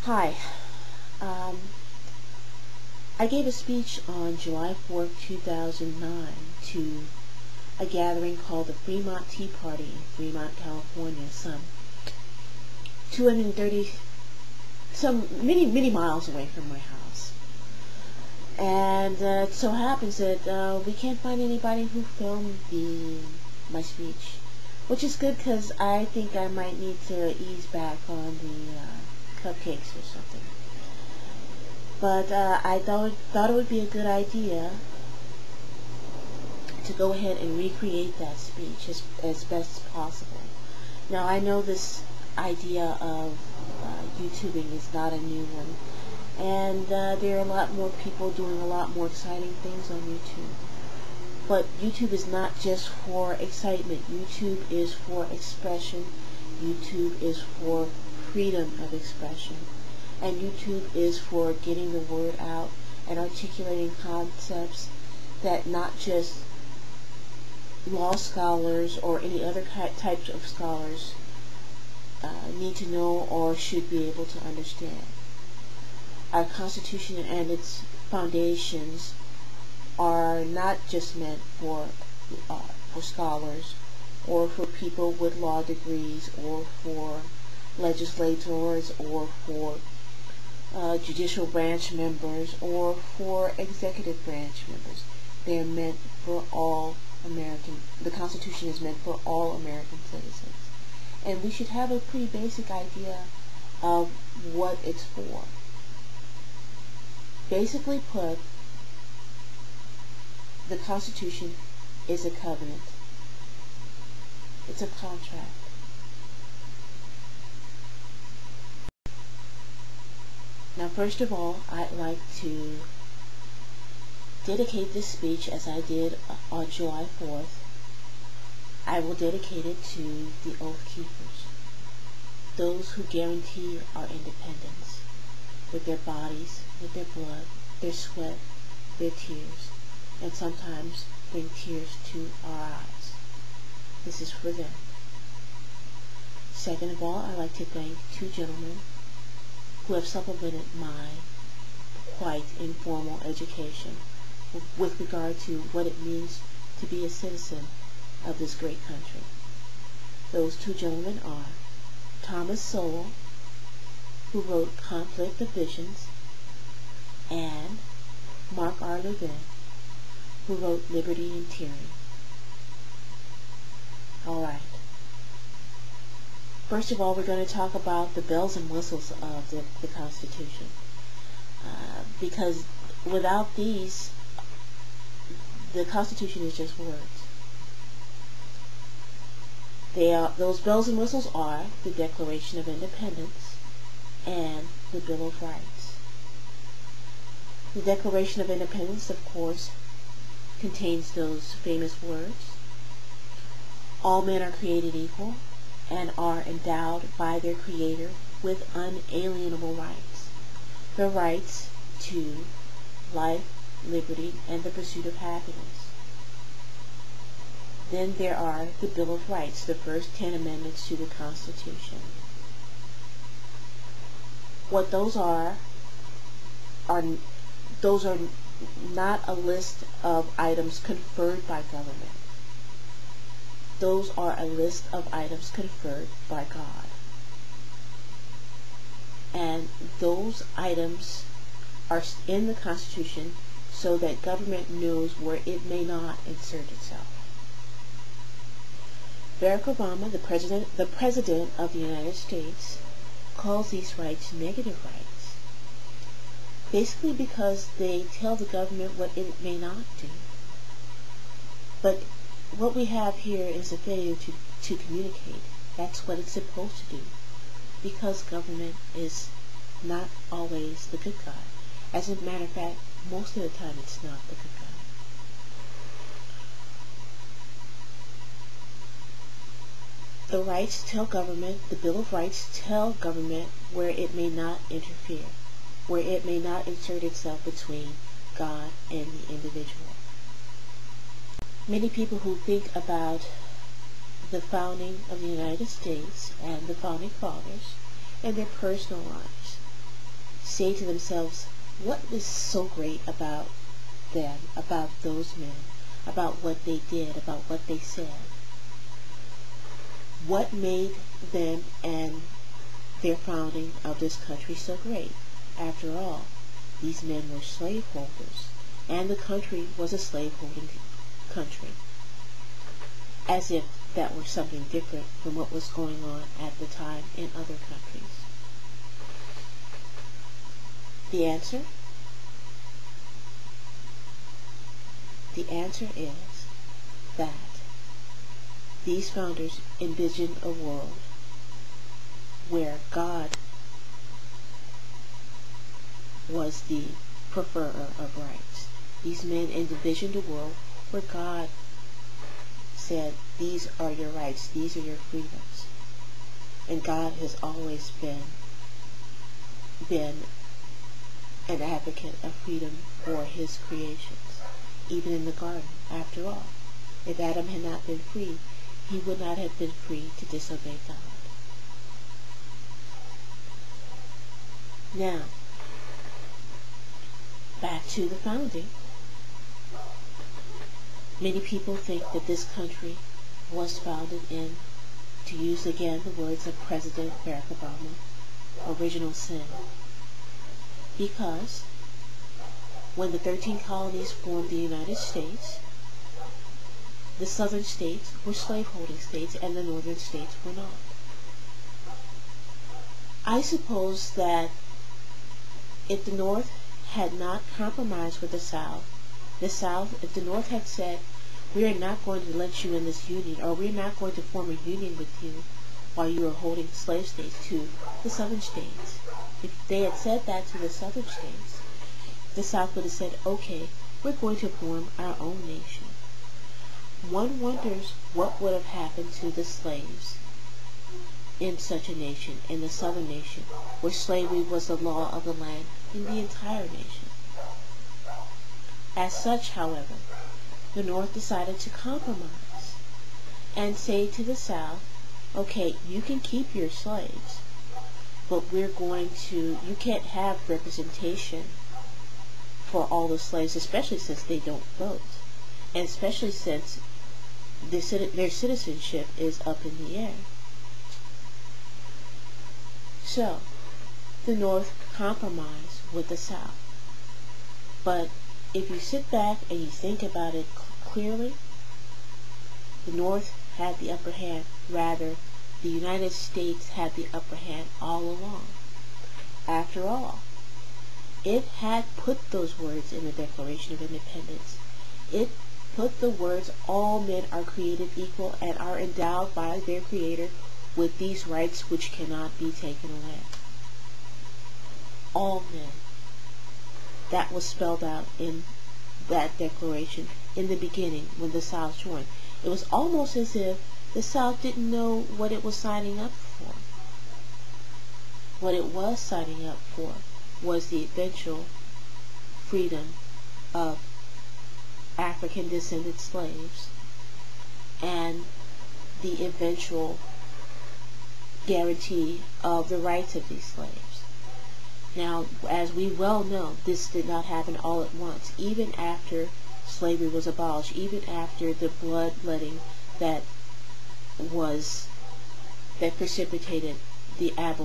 Hi. Um, I gave a speech on July 4th, 2009 to a gathering called the Fremont Tea Party in Fremont, California, some 230, many miles away from my house. And it so happens that we can't find anybody who filmed my speech, which is good because I think I might need to ease back on the cupcakes or something. But I thought it would be a good idea to go ahead and recreate that speech as best as possible. Now, I know this idea of YouTubing is not a new one, and there are a lot more people doing a lot more exciting things on YouTube. But YouTube is not just for excitement. YouTube is for expression. YouTube is for freedom of expression. And YouTube is for getting the word out and articulating concepts that not just law scholars or any other types of scholars need to know or should be able to understand. Our Constitution and its foundations are not just meant for scholars or for people with law degrees or for legislators or for judicial branch members or for executive branch members. They are meant for all American. The Constitution is meant for all American citizens. And we should have a pretty basic idea of what it's for. Basically put, the Constitution is a covenant. It's a contract. Now, first of all, I'd like to dedicate this speech as I did on July 4th. I will dedicate it to the Oath Keepers, those who guarantee our independence with their bodies, with their blood, their sweat, their tears, and sometimes bring tears to our eyes. This is for them. Second of all, I'd like to thank two gentlemen who have supplemented my quite informal education with regard to what it means to be a citizen of this great country. Those two gentlemen are Thomas Sowell, who wrote Conflict of Visions, and Mark R. Levin, who wrote Liberty and Tyranny. Alright. First of all, we're going to talk about the bells and whistles of the Constitution. Because without these, the Constitution is just words. Those bells and whistles are the Declaration of Independence and the Bill of Rights. The Declaration of Independence, of course, contains those famous words: all men are created equal and are endowed by their Creator with unalienable rights. The rights to life, liberty, and the pursuit of happiness. Then there are the Bill of Rights, the first 10 amendments to the Constitution. What those are not a list of items conferred by government. Those are a list of items conferred by God. And those items are in the Constitution so that government knows where it may not insert itself. Barack Obama, the President of the United States, calls these rights negative rights. Basically because they tell the government what it may not do. But what we have here is a failure to communicate. That's what it's supposed to do. Because government is not always the good guy. As a matter of fact, most of the time it's not the good guy. The rights tell government, the Bill of Rights tell government where it may not interfere, where it may not insert itself between God and the individual. Many people who think about the founding of the United States and the founding fathers and their personal lives say to themselves, what is so great about them, about those men, about what they did, about what they said? What made them and their founding of this country so great? After all, these men were slaveholders, and the country was a slaveholding country. As if that were something different from what was going on at the time in other countries. The answer? The answer is that these founders envisioned a world where God was the preferrer of rights. These men envisioned a world where God said, these are your rights, these are your freedoms. And God has always been an advocate of freedom for his creations, even in the garden. After all, if Adam had not been free, he would not have been free to disobey God. Now, back to the founding. Many people think that this country was founded in, to use again the words of President Barack Obama, original sin. Because when the 13 colonies formed the United States, the southern states were slaveholding states and the northern states were not. I suppose that if the North had not compromised with the South, if the North had said, we are not going to let you in this union, or we're not going to form a union with you while you are holding slave states to the southern states. If they had said that to the southern states, the South would have said, okay, we're going to form our own nation. One wonders what would have happened to the slaves in such a nation, in the southern nation, where slavery was the law of the land in the entire nation. As such, however, the North decided to compromise and say to the South, okay, you can keep your slaves, but you can't have representation for all the slaves, especially since they don't vote, and especially since their citizenship is up in the air. So, the North compromised with the South. But if you sit back and you think about it clearly, the North had the upper hand. Rather, the United States had the upper hand all along. After all, it had put those words in the Declaration of Independence. It put the words, all men are created equal and are endowed by their Creator with these rights which cannot be taken away. All men. That was spelled out in that declaration in the beginning when the South joined. It was almost as if the South didn't know what it was signing up for. What it was signing up for was the eventual freedom of African descended slaves and the eventual guarantee of the rights of these slaves. Now, as we well know, this did not happen all at once. Even after slavery was abolished, even after the bloodletting that precipitated the abolition